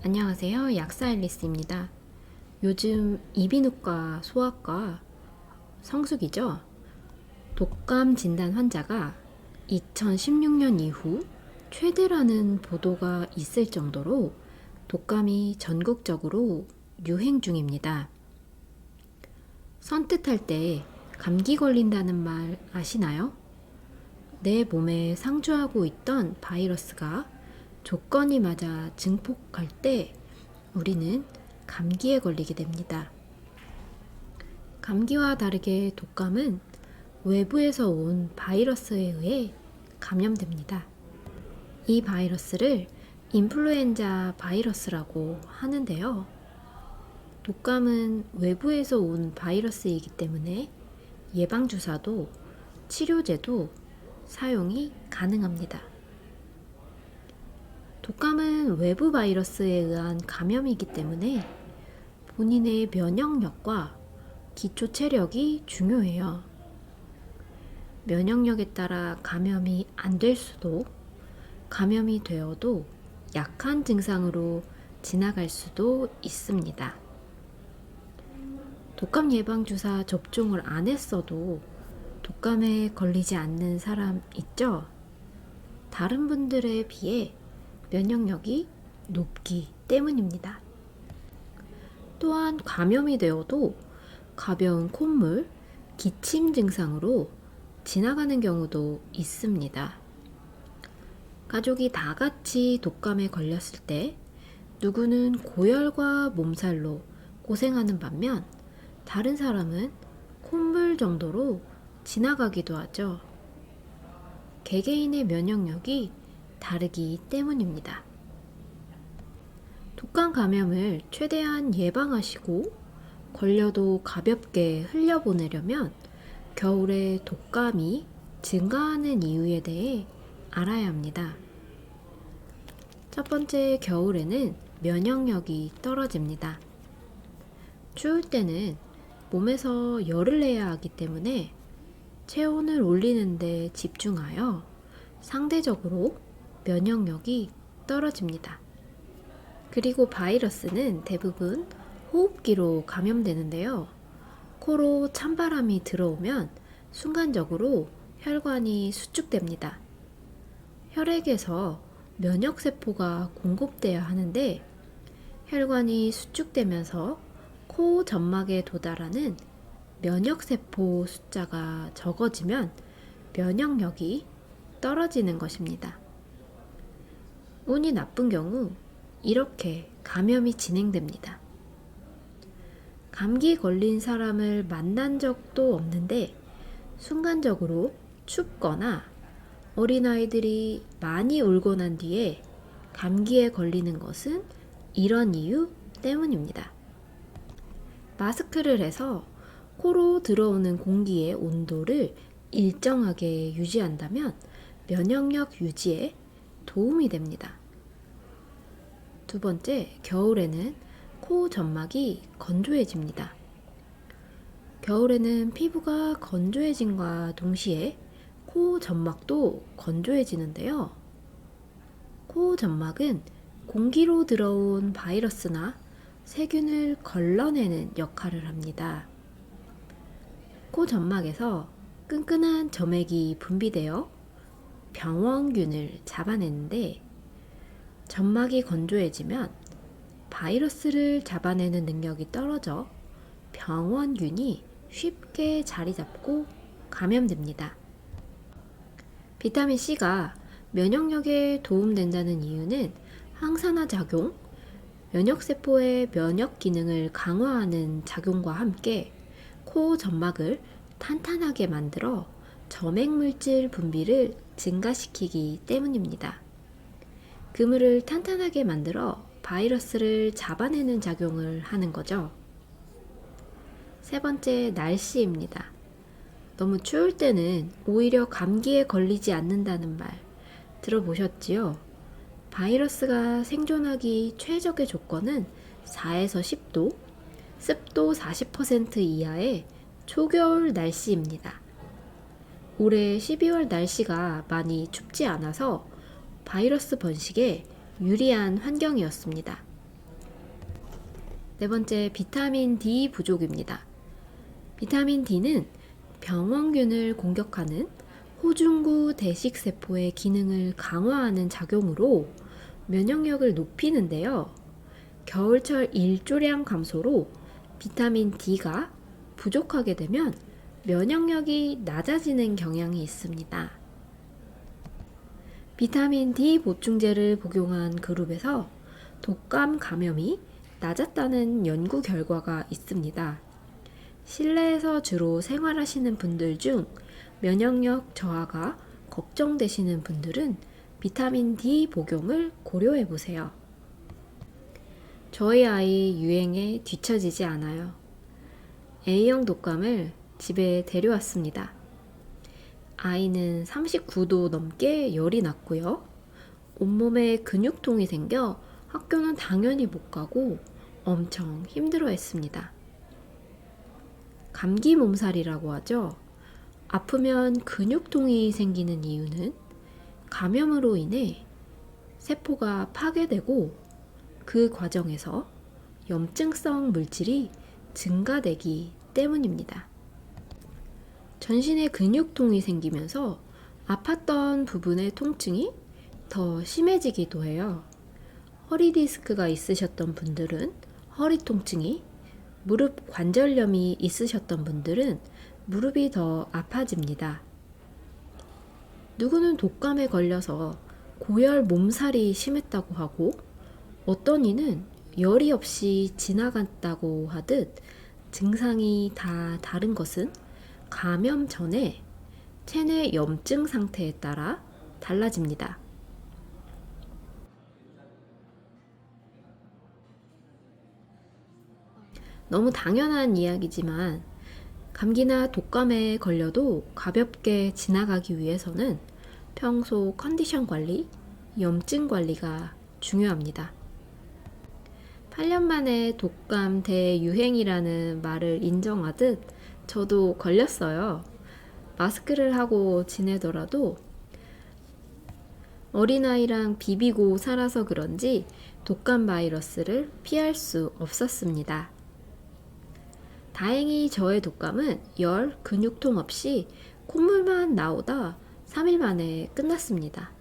안녕하세요. 약사 앨리스입니다. 요즘 이비인후과, 소아과 성수기죠? 독감 진단 환자가 2016년 이후 최대라는 보도가 있을 정도로 독감이 전국적으로 유행 중입니다. 선뜻할 때 감기 걸린다는 말 아시나요? 내 몸에 상주하고 있던 바이러스가 조건이 맞아 증폭할 때 우리는 감기에 걸리게 됩니다. 감기와 다르게 독감은 외부에서 온 바이러스에 의해 감염됩니다. 이 바이러스를 인플루엔자 바이러스라고 하는데요. 독감은 외부에서 온 바이러스이기 때문에 예방주사도 치료제도 사용이 가능합니다. 독감은 외부 바이러스에 의한 감염이기 때문에 본인의 면역력과 기초 체력이 중요해요. 면역력에 따라 감염이 안 될 수도, 감염이 되어도 약한 증상으로 지나갈 수도 있습니다. 독감 예방주사 접종을 안 했어도 독감에 걸리지 않는 사람 있죠? 다른 분들에 비해 면역력이 높기 때문입니다. 또한 감염이 되어도 가벼운 콧물, 기침 증상으로 지나가는 경우도 있습니다. 가족이 다 같이 독감에 걸렸을 때 누구는 고열과 몸살로 고생하는 반면 다른 사람은 콧물 정도로 지나가기도 하죠. 개개인의 면역력이 다르기 때문입니다. 독감 감염을 최대한 예방하시고 걸려도 가볍게 흘려보내려면 겨울에 독감이 증가하는 이유에 대해 알아야 합니다. 첫 번째, 겨울에는 면역력이 떨어집니다. 추울 때는 몸에서 열을 내야 하기 때문에 체온을 올리는 데 집중하여 상대적으로 면역력이 떨어집니다. 그리고 바이러스는 대부분 호흡기로 감염되는데요. 코로 찬바람이 들어오면 순간적으로 혈관이 수축됩니다. 혈액에서 면역세포가 공급돼야 하는데 혈관이 수축되면서 코 점막에 도달하는 면역세포 숫자가 적어지면 면역력이 떨어지는 것입니다. 운이 나쁜 경우 이렇게 감염이 진행됩니다. 감기 걸린 사람을 만난 적도 없는데 순간적으로 춥거나 어린아이들이 많이 울고 난 뒤에 감기에 걸리는 것은 이런 이유 때문입니다. 마스크를 해서 코로 들어오는 공기의 온도를 일정하게 유지한다면 면역력 유지에 도움이 됩니다. 두 번째, 겨울에는 코 점막이 건조해집니다. 겨울에는 피부가 건조해짐과 동시에 코 점막도 건조해지는데요. 코 점막은 공기로 들어온 바이러스나 세균을 걸러내는 역할을 합니다. 코 점막에서 끈끈한 점액이 분비되어 병원균을 잡아내는데 점막이 건조해지면 바이러스를 잡아내는 능력이 떨어져 병원균이 쉽게 자리 잡고 감염됩니다. 비타민 C가 면역력에 도움된다는 이유는 항산화 작용, 면역세포의 면역 기능을 강화하는 작용과 함께 코 점막을 탄탄하게 만들어 점액물질 분비를 증가시키기 때문입니다. 그물을 탄탄하게 만들어 바이러스를 잡아내는 작용을 하는 거죠. 세 번째, 날씨입니다. 너무 추울 때는 오히려 감기에 걸리지 않는다는 말 들어보셨지요? 바이러스가 생존하기 최적의 조건은 4에서 10도, 습도 40% 이하의 초겨울 날씨입니다. 올해 12월 날씨가 많이 춥지 않아서 바이러스 번식에 유리한 환경이었습니다. 네 번째, 비타민 D 부족입니다. 비타민 D는 병원균을 공격하는 호중구 대식세포의 기능을 강화하는 작용으로 면역력을 높이는데요. 겨울철 일조량 감소로 비타민 D가 부족하게 되면 면역력이 낮아지는 경향이 있습니다. 비타민 D 보충제를 복용한 그룹에서 독감 감염이 낮았다는 연구 결과가 있습니다. 실내에서 주로 생활하시는 분들 중 면역력 저하가 걱정되시는 분들은 비타민 D 복용을 고려해 보세요. 저희 아이 유행에 뒤처지지 않아요. A형 독감을 집에 데려왔습니다. 아이는 39도 넘게 열이 났고요. 온몸에 근육통이 생겨 학교는 당연히 못 가고 엄청 힘들어 했습니다. 감기 몸살이라고 하죠. 아프면 근육통이 생기는 이유는 감염으로 인해 세포가 파괴되고 그 과정에서 염증성 물질이 증가되기 때문입니다. 전신에 근육통이 생기면서 아팠던 부분의 통증이 더 심해지기도 해요. 허리 디스크가 있으셨던 분들은 허리 통증이, 무릎 관절염이 있으셨던 분들은 무릎이 더 아파집니다. 누구는 독감에 걸려서 고열 몸살이 심했다고 하고 어떤 이는 열이 없이 지나갔다고 하듯 증상이 다 다른 것은 감염 전에 체내 염증 상태에 따라 달라집니다. 너무 당연한 이야기지만 감기나 독감에 걸려도 가볍게 지나가기 위해서는 평소 컨디션 관리, 염증 관리가 중요합니다. 8년 만에 독감 대유행이라는 말을 인정하듯 저도 걸렸어요. 마스크를 하고 지내더라도 어린아이랑 비비고 살아서 그런지 독감 바이러스를 피할 수 없었습니다. 다행히 저의 독감은 열, 근육통 없이 콧물만 나오다 3일 만에 끝났습니다.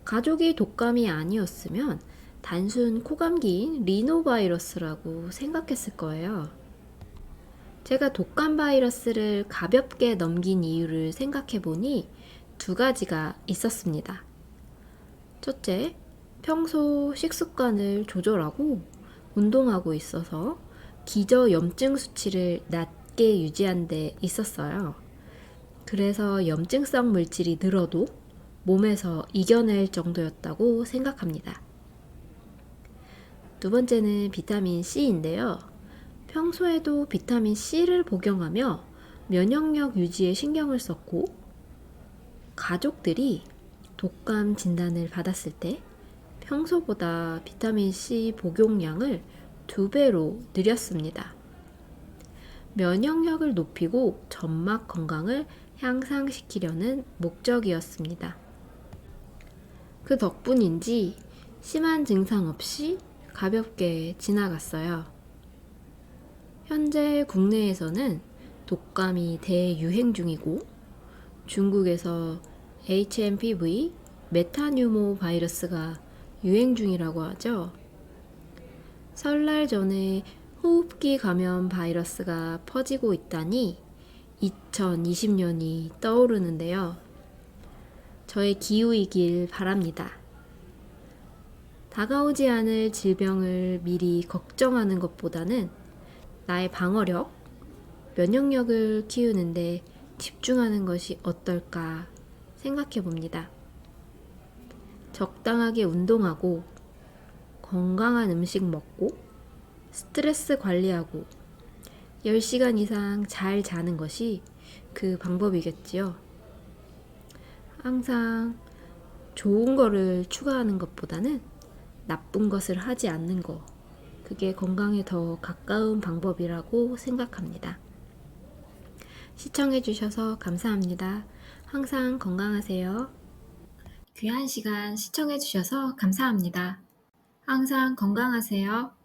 가족이 독감이 아니었으면 단순 코감기인 리노바이러스라고 생각했을 거예요. 제가 독감 바이러스를 가볍게 넘긴 이유를 생각해 보니 두 가지가 있었습니다. 첫째, 평소 식습관을 조절하고 운동하고 있어서 기저 염증 수치를 낮게 유지한 데 있었어요. 그래서 염증성 물질이 늘어도 몸에서 이겨낼 정도였다고 생각합니다. 두 번째는 비타민 C인데요. 평소에도 비타민 C를 복용하며 면역력 유지에 신경을 썼고 가족들이 독감 진단을 받았을 때 평소보다 비타민 C 복용량을 2배로 늘렸습니다. 면역력을 높이고 점막 건강을 향상시키려는 목적이었습니다. 그 덕분인지 심한 증상 없이 가볍게 지나갔어요. 현재 국내에서는 독감이 대유행 중이고 중국에서 HMPV 메타뉴모 바이러스가 유행 중이라고 하죠. 설날 전에 호흡기 감염 바이러스가 퍼지고 있다니 2020년이 떠오르는데요. 저의 기후이길 바랍니다. 다가오지 않을 질병을 미리 걱정하는 것보다는 나의 방어력, 면역력을 키우는데 집중하는 것이 어떨까 생각해 봅니다. 적당하게 운동하고 건강한 음식 먹고 스트레스 관리하고 10시간 이상 잘 자는 것이 그 방법이겠지요. 항상 좋은 거를 추가하는 것보다는 나쁜 것을 하지 않는 거, 그게 건강에 더 가까운 방법이라고 생각합니다. 시청해주셔서 감사합니다. 항상 건강하세요. 귀한 시간 시청해주셔서 감사합니다. 항상 건강하세요.